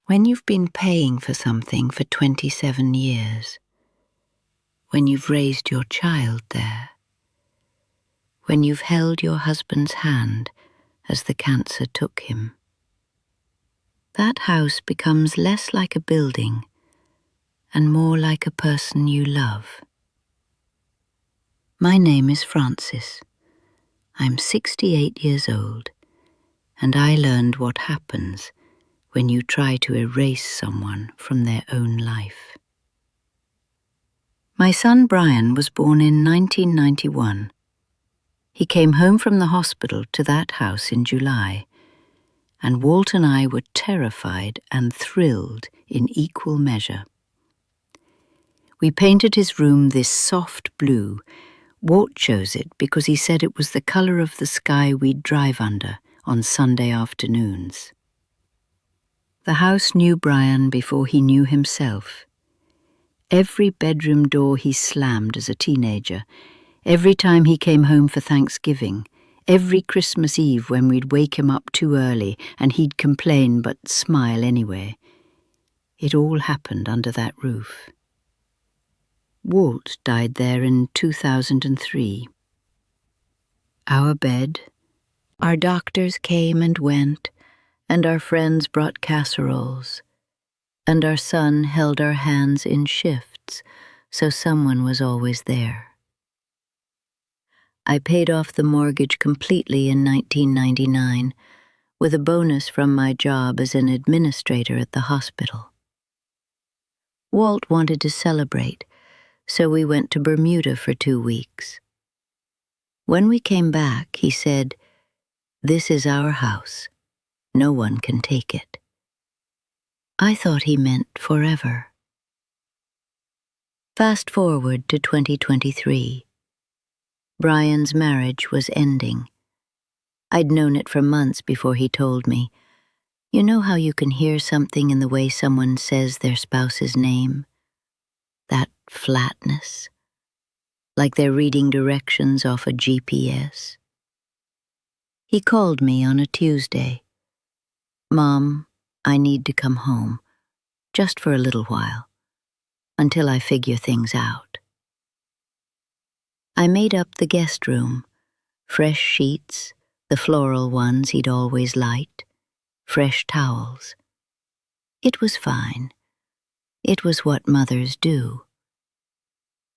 When you've been paying for something for 27 years, when you've raised your child there, when you've held your husband's hand as the cancer took him, that house becomes less like a building and more like a person you love. My name is Frances. I'm 68 years old, and I learned what happens when you try to erase someone from their own life. My son Brian was born in 1991. He came home from the hospital to that house in July, and Walt and I were terrified and thrilled in equal measure. We painted his room this soft blue. Walt chose it because he said it was the color of the sky we'd drive under on Sunday afternoons. The house knew Brian before he knew himself. Every bedroom door he slammed as a teenager, every time he came home for Thanksgiving, every Christmas Eve when we'd wake him up too early and he'd complain but smile anyway. It all happened under that roof. Walt died there in 2003. Our bed, our doctors came and went, and our friends brought casseroles, and our son held our hands in shifts, so someone was always there. I paid off the mortgage completely in 1999, with a bonus from my job as an administrator at the hospital. Walt wanted to celebrate, so we went to Bermuda for 2 weeks. When we came back, he said, "This is our house. No one can take it." I thought he meant forever. Fast forward to 2023. Brian's marriage was ending. I'd known it for months before he told me. You know how you can hear something in the way someone says their spouse's name? That flatness, like they're reading directions off a GPS. He called me on a Tuesday. "Mom, I need to come home, just for a little while, until I figure things out." I made up the guest room, fresh sheets, the floral ones he'd always liked, fresh towels. It was fine. It was what mothers do.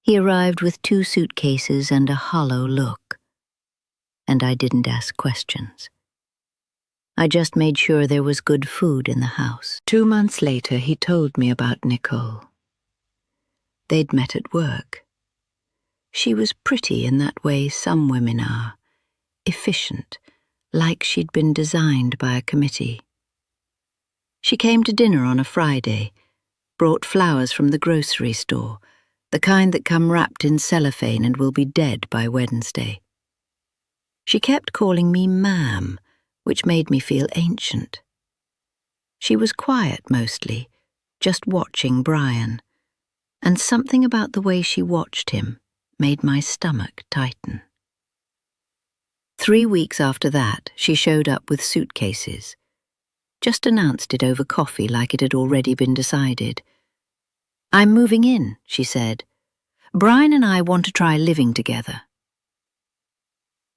He arrived with 2 suitcases and a hollow look, and I didn't ask questions. I just made sure there was good food in the house. 2 months later, he told me about Nicole. They'd met at work. She was pretty in that way some women are, efficient, like she'd been designed by a committee. She came to dinner on a Friday, brought flowers from the grocery store, the kind that come wrapped in cellophane and will be dead by Wednesday. She kept calling me ma'am, which made me feel ancient. She was quiet mostly, just watching Brian, and something about the way she watched him made my stomach tighten. 3 weeks after that, she showed up with suitcases. Just announced it over coffee like it had already been decided. "I'm moving in," she said. "Brian and I want to try living together."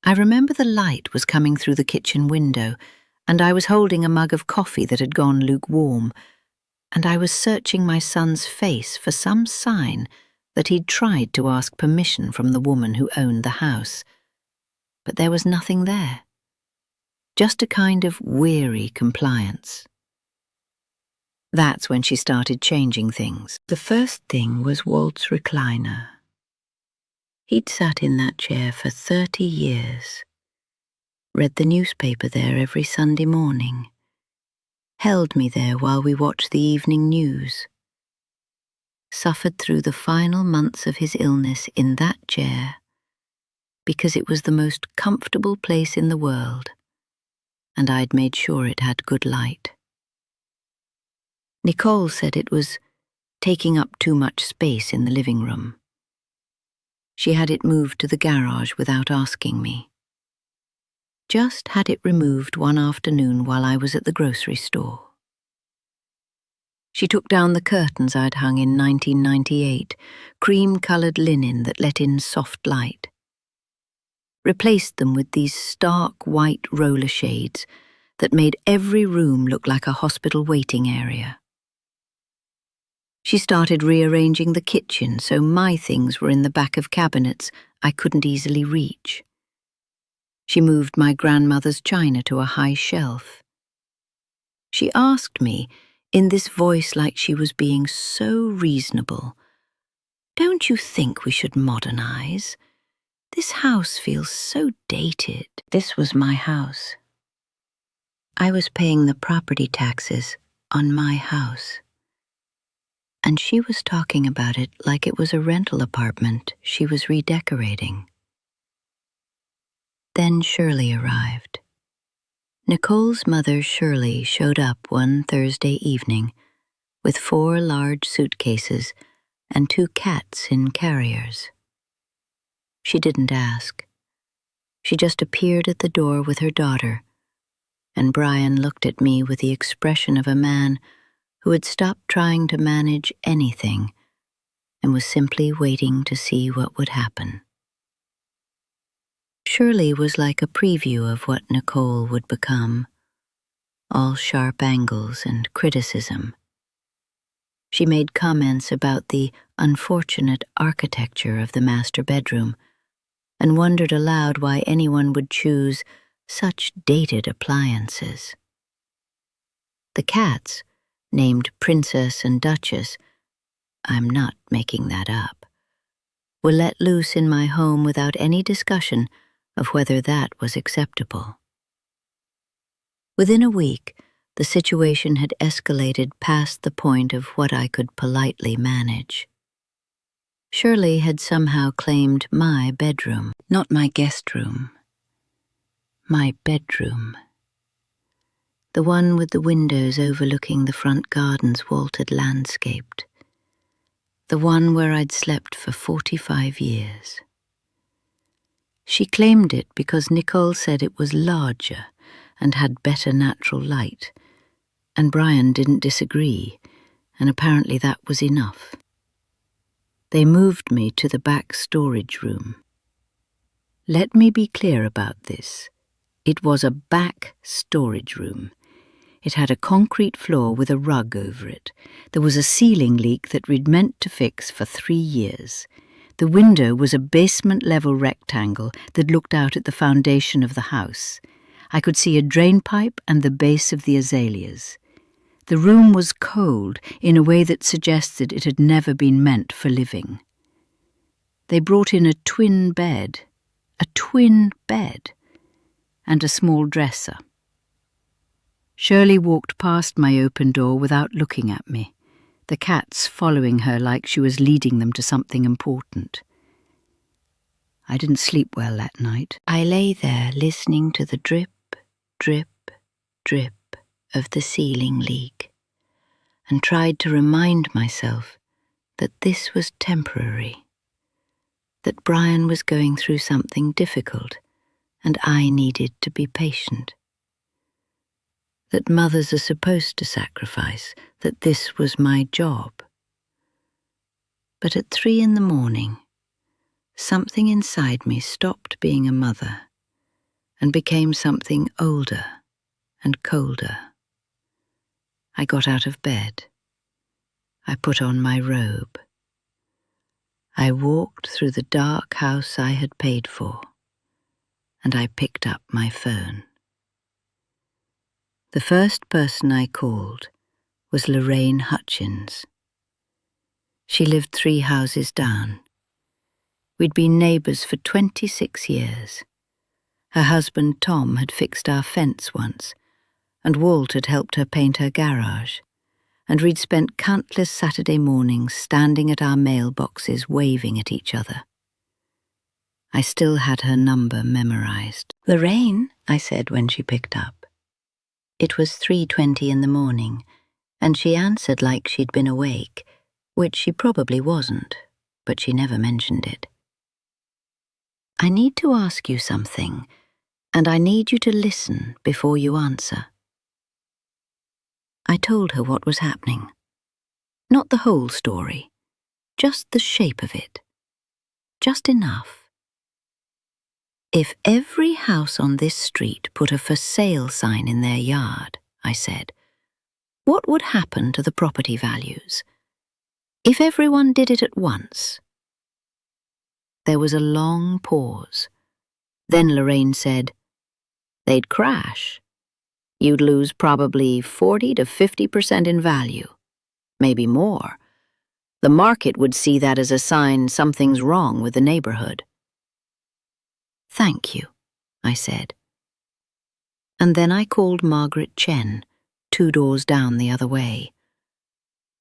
I remember the light was coming through the kitchen window, and I was holding a mug of coffee that had gone lukewarm, and I was searching my son's face for some sign that he'd tried to ask permission from the woman who owned the house. But there was nothing there. Just a kind of weary compliance. That's when she started changing things. The first thing was Walt's recliner. He'd sat in that chair for 30 years, read the newspaper there every Sunday morning, held me there while we watched the evening news, suffered through the final months of his illness in that chair because it was the most comfortable place in the world, and I'd made sure it had good light. Nicole said it was taking up too much space in the living room. She had it moved to the garage without asking me. Just had it removed one afternoon while I was at the grocery store. She took down the curtains I'd hung in 1998, cream-coloured linen that let in soft light. Replaced them with these stark white roller shades that made every room look like a hospital waiting area. She started rearranging the kitchen so my things were in the back of cabinets I couldn't easily reach. She moved my grandmother's china to a high shelf. She asked me, in this voice like she was being so reasonable, "Don't you think we should modernize? This house feels so dated." This was my house. I was paying the property taxes on my house. And she was talking about it like it was a rental apartment she was redecorating. Then Shirley arrived. Nicole's mother, Shirley, showed up one Thursday evening with 4 large suitcases and 2 cats in carriers. She didn't ask. She just appeared at the door with her daughter, and Brian looked at me with the expression of a man who had stopped trying to manage anything and was simply waiting to see what would happen. Shirley was like a preview of what Nicole would become, all sharp angles and criticism. She made comments about the unfortunate architecture of the master bedroom and wondered aloud why anyone would choose such dated appliances. The cats, named Princess and Duchess, I'm not making that up, were let loose in my home without any discussion of whether that was acceptable. Within a week, the situation had escalated past the point of what I could politely manage. Shirley had somehow claimed my bedroom, not my guest room, my bedroom. The one with the windows overlooking the front garden's vaulted landscaped. The one where I'd slept for 45 years. She claimed it because Nicole said it was larger and had better natural light, and Brian didn't disagree, and apparently that was enough. They moved me to the back storage room. Let me be clear about this. It was a back storage room. It had a concrete floor with a rug over it. There was a ceiling leak that we'd meant to fix for 3 years. The window was a basement-level rectangle that looked out at the foundation of the house. I could see a drain pipe and the base of the azaleas. The room was cold in a way that suggested it had never been meant for living. They brought in a twin bed, and a small dresser. Shirley walked past my open door without looking at me, the cats following her like she was leading them to something important. I didn't sleep well that night. I lay there listening to the drip, drip, drip of the ceiling leak and tried to remind myself that this was temporary, that Brian was going through something difficult and I needed to be patient. That mothers are supposed to sacrifice, that this was my job. But at 3 a.m, something inside me stopped being a mother and became something older and colder. I got out of bed. I put on my robe. I walked through the dark house I had paid for, and I picked up my phone. The first person I called was Lorraine Hutchins. She lived 3 houses down. We'd been neighbours for 26 years. Her husband Tom had fixed our fence once, and Walt had helped her paint her garage, and we'd spent countless Saturday mornings standing at our mailboxes waving at each other. I still had her number memorised. "Lorraine," I said when she picked up. It was 3:20 in the morning, and she answered like she'd been awake, which she probably wasn't, but she never mentioned it. "I need to ask you something, and I need you to listen before you answer." I told her what was happening, Not the whole story, just the shape of it. Just enough. If every house on this street put a for sale sign in their yard, I said, what would happen to the property values? If everyone did it at once? There was a long pause. Then Lorraine said, they'd crash. You'd lose probably 40 to 50% in value, maybe more. The market would see that as a sign something's wrong with the neighborhood. Thank you, I said. And then I called Margaret Chen, 2 doors down the other way.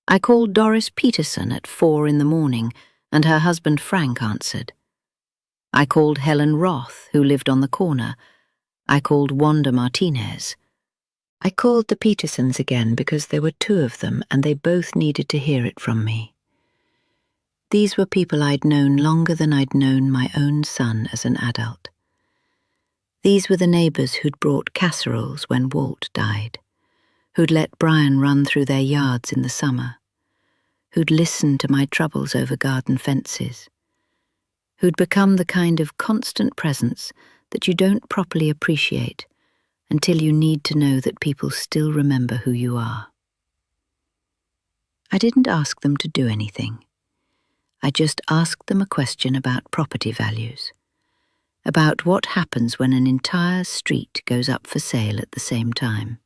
I called Doris Peterson at 4 in the morning, and her husband Frank answered. I called Helen Roth, who lived on the corner. I called Wanda Martinez. I called the Petersons again because there were 2 of them and they both needed to hear it from me. These were people I'd known longer than I'd known my own son as an adult. These were the neighbours who'd brought casseroles when Walt died, who'd let Brian run through their yards in the summer, who'd listened to my troubles over garden fences, who'd become the kind of constant presence that you don't properly appreciate until you need to know that people still remember who you are. I didn't ask them to do anything. I just asked them a question about property values, about what happens when an entire street goes up for sale at the same time.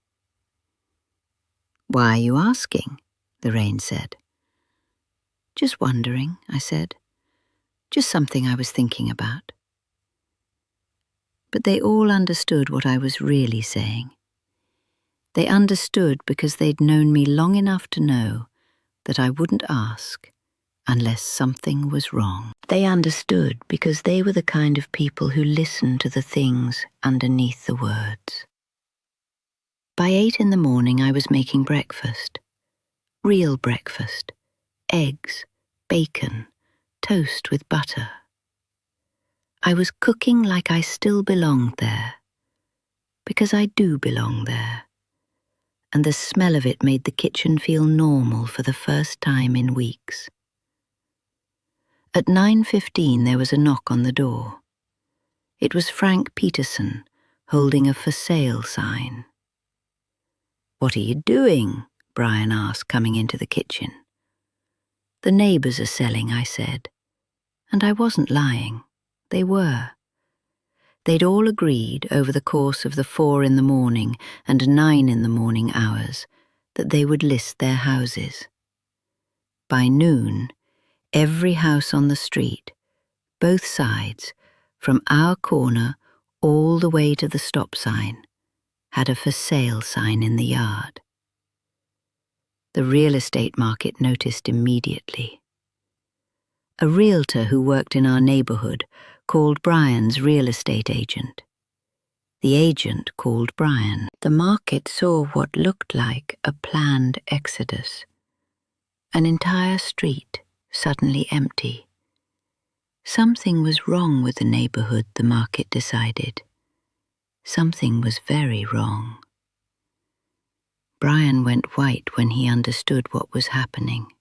Why are you asking? Lorraine said. Just wondering, I said. Just something I was thinking about. But they all understood what I was really saying. They understood because they'd known me long enough to know that I wouldn't ask unless something was wrong. They understood because they were the kind of people who listen to the things underneath the words. By 8 in the morning I was making breakfast. Real breakfast. Eggs, bacon, toast with butter. I was cooking like I still belonged there, because I do belong there, and the smell of it made the kitchen feel normal for the first time in weeks. At 9:15 there was a knock on the door. It was Frank Peterson, holding a for sale sign. What are you doing? Brian asked, coming into the kitchen. The neighbours are selling, I said, and I wasn't lying. They were. They'd all agreed over the course of the 4 in the morning and 9 in the morning hours that they would list their houses. By noon, every house on the street, both sides, from our corner all the way to the stop sign, had a for sale sign in the yard. The real estate market noticed immediately. A realtor who worked in our neighborhood called Brian's real estate agent. The agent called Brian. The market saw what looked like a planned exodus. An entire street suddenly empty. Something was wrong with the neighborhood, the market decided. Something was very wrong. Brian went white when he understood what was happening.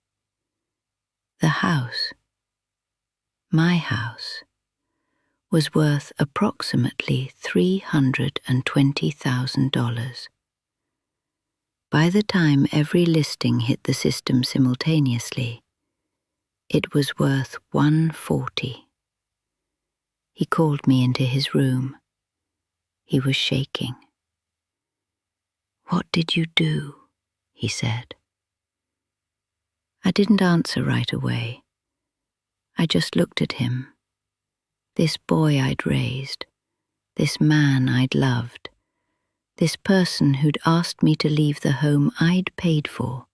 The house, my house, was worth approximately $320,000. By the time every listing hit the system simultaneously, it was worth $140. He called me into his room. He was shaking. What did you do? He said. I didn't answer right away. I just looked at him. This boy I'd raised, this man I'd loved, this person who'd asked me to leave the home I'd paid for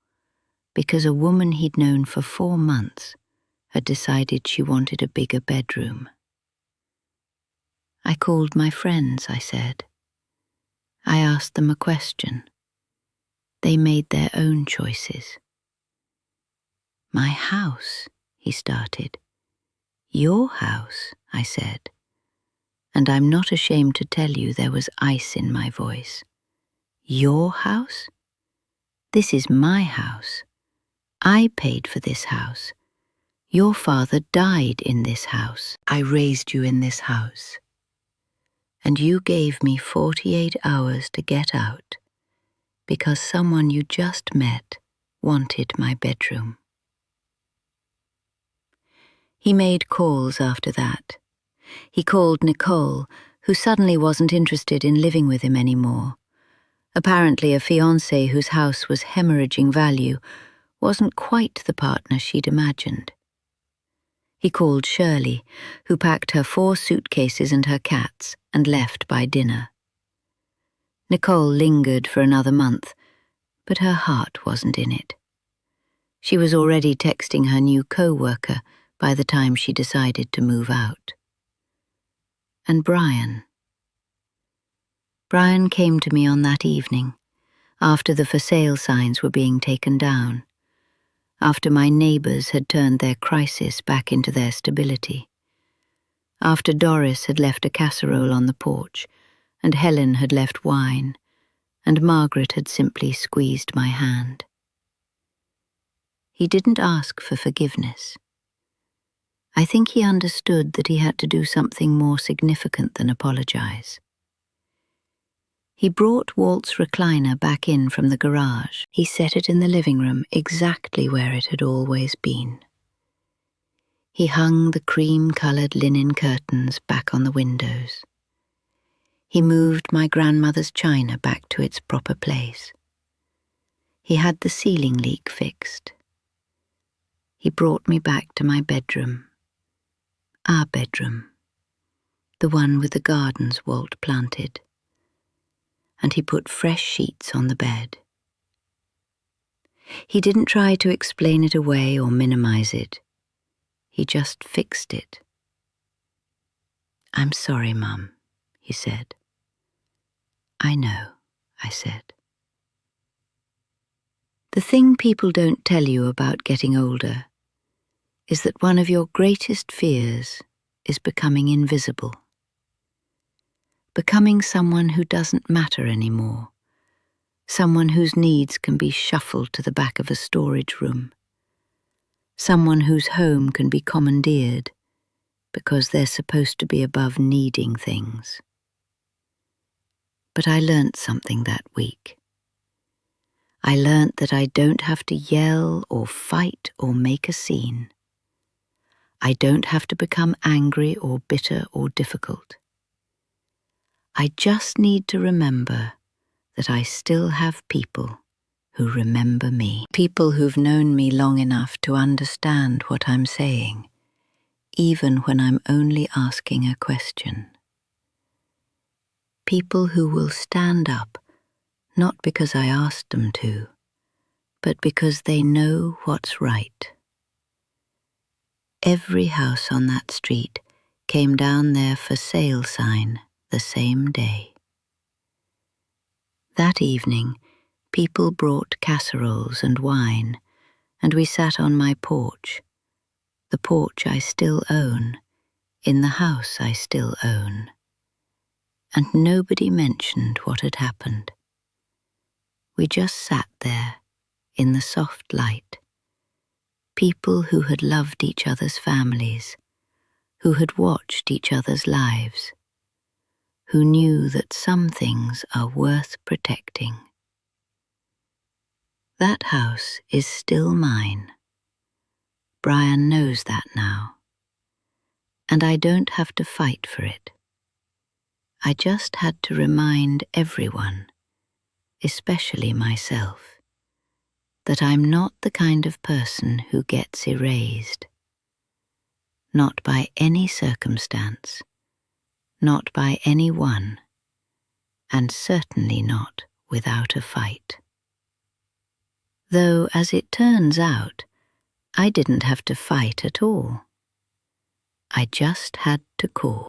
because a woman he'd known for 4 months had decided she wanted a bigger bedroom. I called my friends, I said. I asked them a question. They made their own choices. My house, he started. Your house, I said, and I'm not ashamed to tell you there was ice in my voice. Your house? This is my house. I paid for this house. Your father died in this house. I raised you in this house. And you gave me 48 hours to get out because someone you just met wanted my bedroom. He made calls after that. He called Nicole, who suddenly wasn't interested in living with him anymore. Apparently a fiancé whose house was hemorrhaging value wasn't quite the partner she'd imagined. He called Shirley, who packed her 4 suitcases and her cats and left by dinner. Nicole lingered for another month, but her heart wasn't in it. She was already texting her new co-worker by the time she decided to move out. And Brian came to me on that evening, after the for sale signs were being taken down, after my neighbours had turned their crisis back into their stability, after Doris had left a casserole on the porch, and Helen had left wine, and Margaret had simply squeezed my hand. He didn't ask for forgiveness. I think he understood that he had to do something more significant than apologize. He brought Walt's recliner back in from the garage. He set it in the living room exactly where it had always been. He hung the cream-colored linen curtains back on the windows. He moved my grandmother's china back to its proper place. He had the ceiling leak fixed. He brought me back to my bedroom. Our bedroom. The one with the gardens Walt planted. And he put fresh sheets on the bed. He didn't try to explain it away or minimize it. He just fixed it. "I'm sorry, Mum," he said. "I know," I said. The thing people don't tell you about getting older is that one of your greatest fears is becoming invisible. Becoming someone who doesn't matter anymore, someone whose needs can be shuffled to the back of a storage room, someone whose home can be commandeered because they're supposed to be above needing things. But I learnt something that week. I learnt that I don't have to yell or fight or make a scene. I don't have to become angry or bitter or difficult. I just need to remember that I still have people who remember me. People who've known me long enough to understand what I'm saying, even when I'm only asking a question. People who will stand up, not because I asked them to, but because they know what's right. Every house on that street came down their for sale sign the same day. That evening, people brought casseroles and wine, and we sat on my porch, the porch I still own, in the house I still own. And nobody mentioned what had happened. We just sat there, in the soft light, people who had loved each other's families, who had watched each other's lives, who knew that some things are worth protecting. That house is still mine. Brian knows that now, and I don't have to fight for it. I just had to remind everyone, especially myself, that I'm not the kind of person who gets erased. Not by any circumstance, not by anyone, and certainly not without a fight. Though, as it turns out, I didn't have to fight at all. I just had to call.